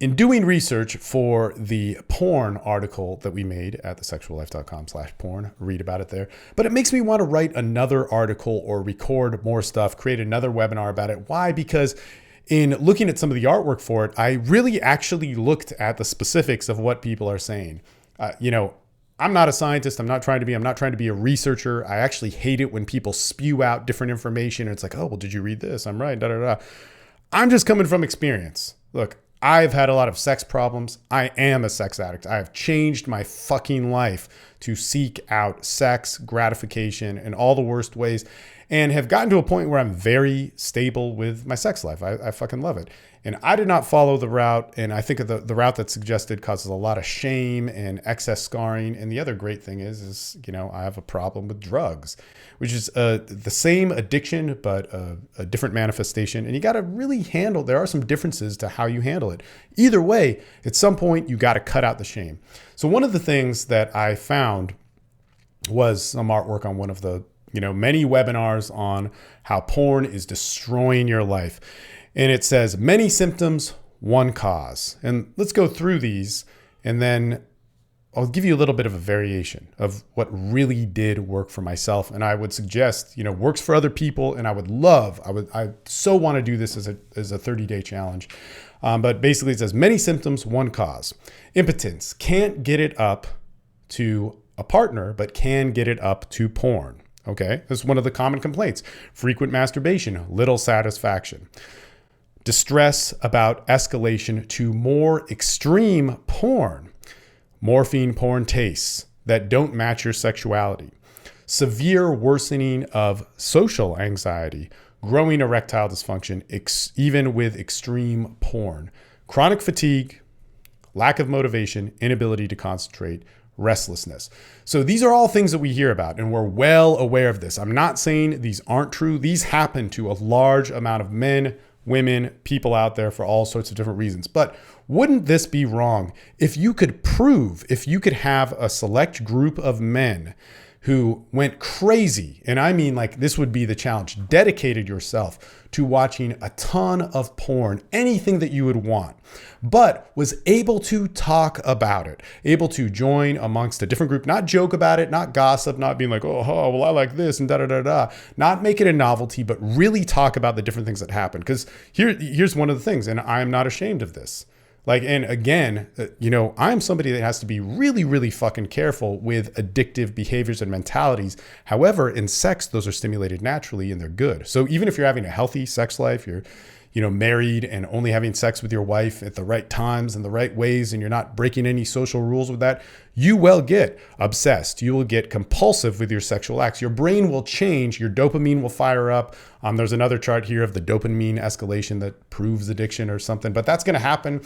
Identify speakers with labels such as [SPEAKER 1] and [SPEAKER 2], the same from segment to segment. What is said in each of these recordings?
[SPEAKER 1] in doing research for the porn article that we made at thesexuallife.com/porn, read about it there. But it makes me want to write another article or record more stuff, create another webinar about it. Why? Because in looking at some of the artwork for it, I really actually looked at the specifics of what people are saying. I'm not a scientist. I'm not trying to be a researcher. I actually hate it when people spew out different information. And it's like, oh, well, did you read this? I'm right. I'm just coming from experience. Look, I've had a lot of sex problems. I am a sex addict. I have changed my fucking life to seek out sex, gratification in all the worst ways, and have gotten to a point where I'm very stable with my sex life. I fucking love it. And I did not follow the route. And I think the route that's suggested causes a lot of shame and excess scarring. And the other great thing is I have a problem with drugs, which is the same addiction, but a different manifestation. And you got to really there are some differences to how you handle it. Either way, at some point, you got to cut out the shame. So one of the things that I found was some artwork on one of the many webinars on how porn is destroying your life. And it says many symptoms, one cause. And let's go through these, and then I'll give you a little bit of a variation of what really did work for myself. And I would suggest, works for other people. And I so want to do this as a 30-day challenge. But basically it says many symptoms, one cause. Impotence, can't get it up to a partner, but can get it up to porn. Okay, that's one of the common complaints. Frequent masturbation, little satisfaction. Distress about escalation to more extreme porn. Morphine porn tastes that don't match your sexuality. Severe worsening of social anxiety. Growing erectile dysfunction, even with extreme porn. Chronic fatigue, lack of motivation, inability to concentrate, restlessness. So these are all things that we hear about, and we're well aware of this. I'm not saying these aren't true. These happen to a large amount of men, women, people out there for all sorts of different reasons. But wouldn't this be wrong if you could have a select group of men who went crazy, and I mean like this would be the challenge, dedicated yourself to watching a ton of porn, anything that you would want, but was able to talk about it, able to join amongst a different group, not joke about it, not gossip, not being like, well, I like this and not make it a novelty, but really talk about the different things that happen. Because here's one of the things, and I'm not ashamed of this. And again, I'm somebody that has to be really, really fucking careful with addictive behaviors and mentalities. However, in sex, those are stimulated naturally and they're good. So even if you're having a healthy sex life, you're, married and only having sex with your wife at the right times and the right ways, and you're not breaking any social rules with that, you will get obsessed. You will get compulsive with your sexual acts. Your brain will change. Your dopamine will fire up. There's another chart here of the dopamine escalation that proves addiction or something, but that's going to happen.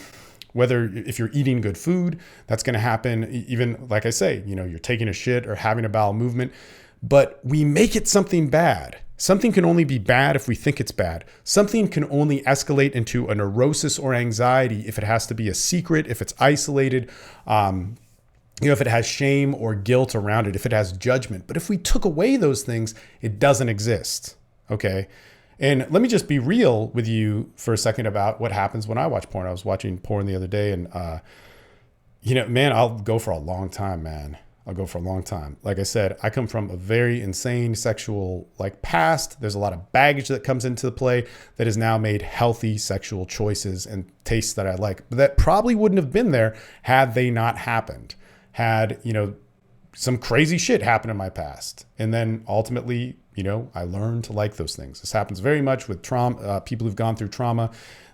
[SPEAKER 1] Whether if you're eating good food, that's going to happen. Even like I say, you're taking a shit or having a bowel movement, but we make it something bad. Something can only be bad if we think it's bad. Something can only escalate into a neurosis or anxiety if it has to be a secret, if it's isolated, if it has shame or guilt around it, if it has judgment. But if we took away those things, it doesn't exist. Okay. And let me just be real with you for a second about what happens when I watch porn. I was watching porn the other day and, I'll go for a long time, man. I'll go for a long time. Like I said, I come from a very insane sexual past. There's a lot of baggage that comes into play that has now made healthy sexual choices and tastes that I like. But that probably wouldn't have been there had they not happened. Had, some crazy shit happen in my past. And then ultimately, I learned to like those things. This happens very much with trauma. People who've gone through trauma,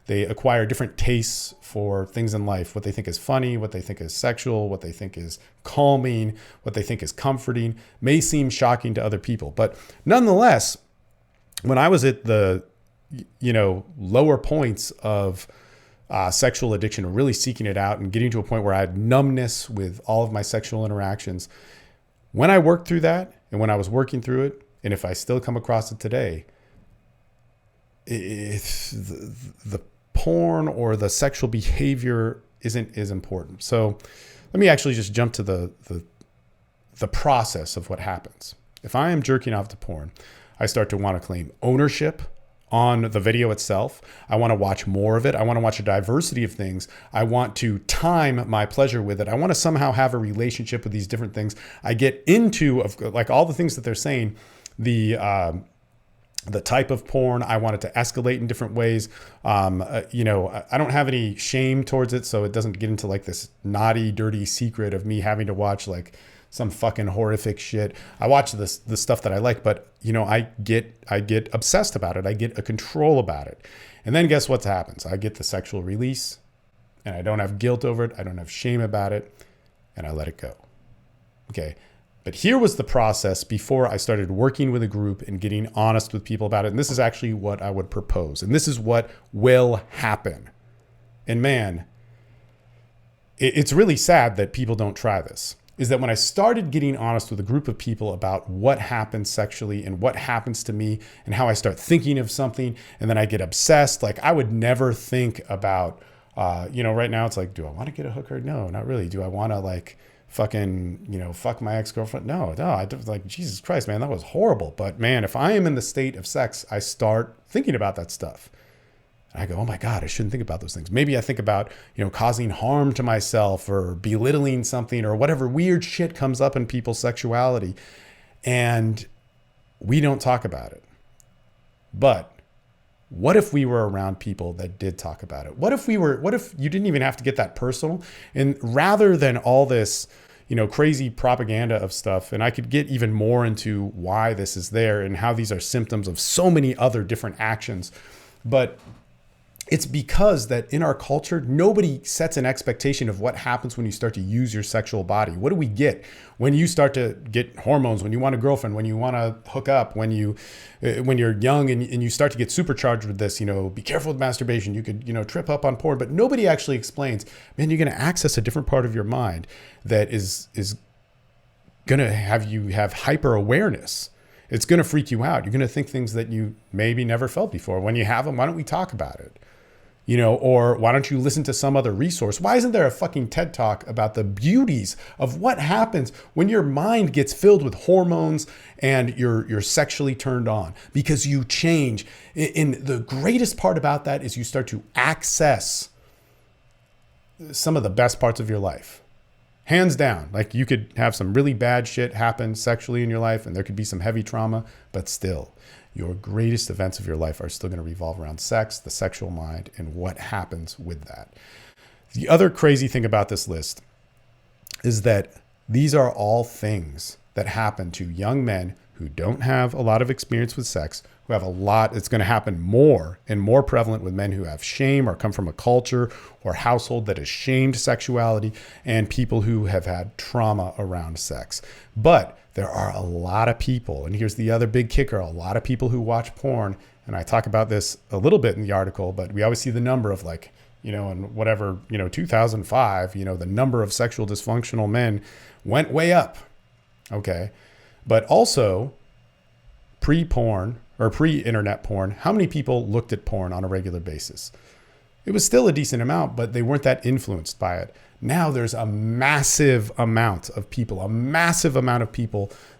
[SPEAKER 1] they acquire different tastes for things in life, what they think is funny, what they think is sexual, what they think is calming, what they think is comforting, may seem shocking to other people. But nonetheless, when I was at the, lower points of sexual addiction, or really seeking it out and getting to a point where I had numbness with all of my sexual interactions, when I worked through that and when I was working through it, and if I still come across it today, the porn or the sexual behavior isn't as important. So let me actually just jump to the process of what happens. If I am jerking off to porn, I start to want to claim ownership on the video itself. I want to watch more of it. I want to watch a diversity of things. I want to time my pleasure with it. I want to somehow have a relationship with these different things. I get into, like, all the things that they're saying, the type of porn. I want it to escalate in different ways. I don't have any shame towards it, so it doesn't get into like this naughty, dirty secret of me having to watch like some fucking horrific shit. I watch the stuff that I like, but I get obsessed about it. I get a control about it. And then guess what happens? I get the sexual release, and I don't have guilt over it. I don't have shame about it, and I let it go. Okay. But here was the process before I started working with a group and getting honest with people about it. And this is actually what I would propose. And this is what will happen. And man, it's really sad that people don't try this. Is that when I started getting honest with a group of people about what happens sexually and what happens to me and how I start thinking of something and then I get obsessed, like I would never think about, right now it's like, do I want to get a hooker? No, not really. Do I want to like fucking, fuck my ex-girlfriend? No, I don't, like, Jesus Christ, man, that was horrible. But man, if I am in the state of sex, I start thinking about that stuff. I go, oh my God, I shouldn't think about those things. Maybe I think about, causing harm to myself or belittling something or whatever weird shit comes up in people's sexuality. And we don't talk about it. But what if we were around people that did talk about it? What if you didn't even have to get that personal? And rather than all this, crazy propaganda of stuff, and I could get even more into why this is there and how these are symptoms of so many other different actions. But it's because that in our culture, nobody sets an expectation of what happens when you start to use your sexual body. What do we get when you start to get hormones, when you want a girlfriend, when you want to hook up, when you're young and you start to get supercharged with this, be careful with masturbation. You could, trip up on porn, but nobody actually explains, man, you're going to access a different part of your mind that is going to have you have hyper awareness. It's going to freak you out. You're going to think things that you maybe never felt before. When you have them, why don't we talk about it? Or why don't you listen to some other resource? Why isn't there a fucking TED Talk about the beauties of what happens when your mind gets filled with hormones and you're sexually turned on? Because you change. And the greatest part about that is you start to access some of the best parts of your life. Hands down. Like, you could have some really bad shit happen sexually in your life and there could be some heavy trauma, but still, your greatest events of your life are still going to revolve around sex, the sexual mind, and what happens with that. The other crazy thing about this list is that these are all things that happen to young men who don't have a lot of experience with sex, who have a lot. It's going to happen more and more prevalent with men who have shame or come from a culture or household that has shamed sexuality, and people who have had trauma around sex. But there are a lot of people, and here's the other big kicker, a lot of people who watch porn, and I talk about this a little bit in the article, but we always see the number of like, in whatever, 2005, the number of sexual dysfunctional men went way up. Okay. But also pre-porn or pre-internet porn, how many people looked at porn on a regular basis? It was still a decent amount, but they weren't that influenced by it. Now there's a massive amount of people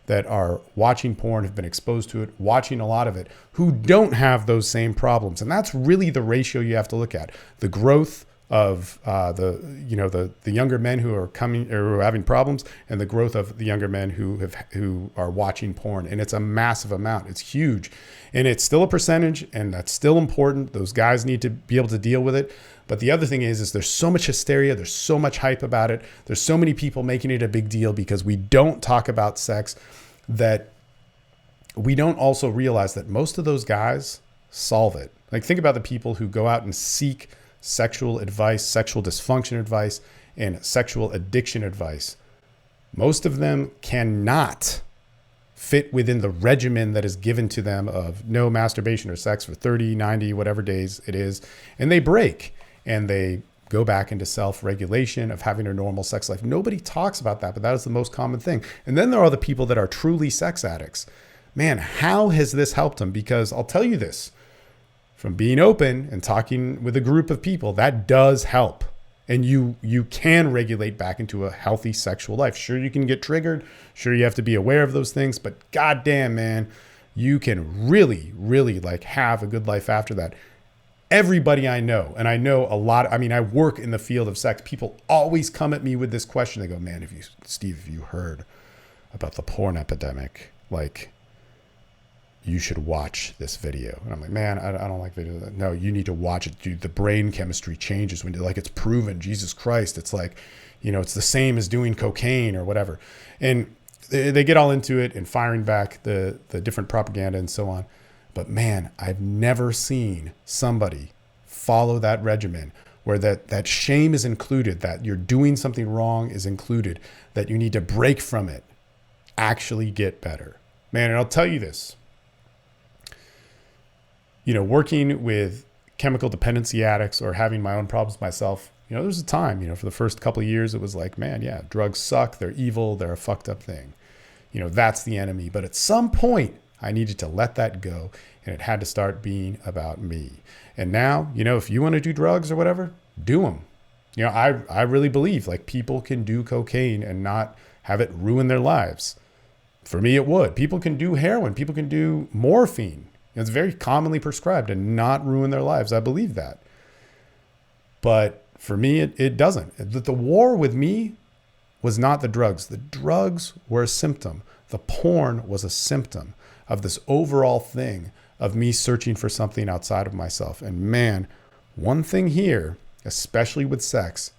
[SPEAKER 1] that are watching porn, have been exposed to it, watching a lot of it, who don't have those same problems. And that's really the ratio you have to look at. The growth of the younger men who are coming or who are having problems, and the growth of the younger men who are watching porn. And it's a massive amount. It's huge. And it's still a percentage, and that's still important. Those guys need to be able to deal with it. But the other thing is there's so much hysteria. There's so much hype about it. There's so many people making it a big deal because we don't talk about sex, that we don't also realize that most of those guys solve it. Like, think about the people who go out and seek sexual advice, sexual dysfunction advice, and sexual addiction advice. Most of them cannot fit within the regimen that is given to them of no masturbation or sex for 30, 90, whatever days it is. And they break and they go back into self-regulation of having a normal sex life. Nobody talks about that, but that is the most common thing. And then there are the people that are truly sex addicts. Man, how has this helped them? Because I'll tell you this, from being open and talking with a group of people, that does help. And you can regulate back into a healthy sexual life. Sure, you can get triggered. Sure, you have to be aware of those things. But goddamn, man, you can really, really like have a good life after that. Everybody I know, and I know a lot, I mean, I work in the field of sex. People always come at me with this question. They go, man, Steve, if you heard about the porn epidemic, like, you should watch this video. And I'm like, man, I don't like videos. No, you need to watch it, dude. The brain chemistry changes when, like, it's proven. Jesus Christ. It's like, you know, it's the same as doing cocaine or whatever. And they get all into it and firing back the different propaganda and so on. But man, I've never seen somebody follow that regimen where that shame is included, that you're doing something wrong is included, that you need to break from it, actually get better. Man, and I'll tell you this, you know, working with chemical dependency addicts or having my own problems myself, you know, there's a time, you know, for the first couple of years, it was like, man, yeah, drugs suck. They're evil. They're a fucked up thing. You know, that's the enemy. But at some point, I needed to let that go, and it had to start being about me. And now, you know, if you want to do drugs or whatever, do them. You know, I really believe like people can do cocaine and not have it ruin their lives. For me, it would. People can do heroin. People can do morphine. It's very commonly prescribed and not ruin their lives. I believe that. But for me, it doesn't. The war with me was not the drugs. The drugs were a symptom. The porn was a symptom of this overall thing of me searching for something outside of myself. And man, one thing here, especially with sex,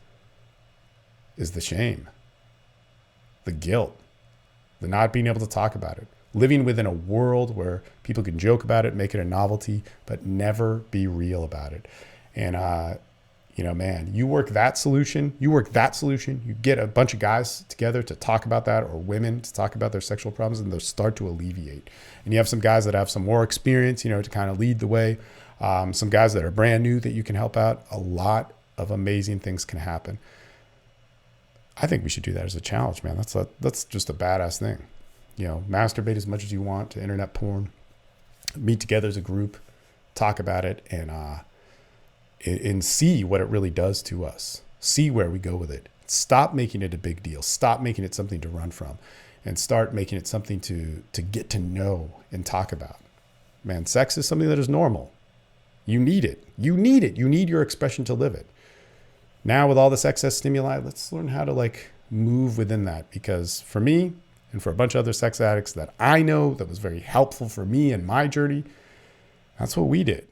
[SPEAKER 1] is the shame, the guilt, the not being able to talk about it. Living within a world where people can joke about it, make it a novelty, but never be real about it. And, you know, man, you work that solution, you get a bunch of guys together to talk about that, or women to talk about their sexual problems, and they'll start to alleviate. And you have some guys that have some more experience, you know, to kind of lead the way. Some guys that are brand new that you can help out. A lot of amazing things can happen. I think we should do that as a challenge, man. That's just a badass thing. You know, masturbate as much as you want to internet porn, meet together as a group, talk about it, and see what it really does to us. See where we go with it. Stop making it a big deal. Stop making it something to run from, and start making it something to get to know and talk about. Man, sex is something that is normal. You need it. You need it. You need your expression to live it. Now with all this excess stimuli, let's learn how to like move within that, because for me, and for a bunch of other sex addicts that I know that was very helpful for me and my journey, that's what we did.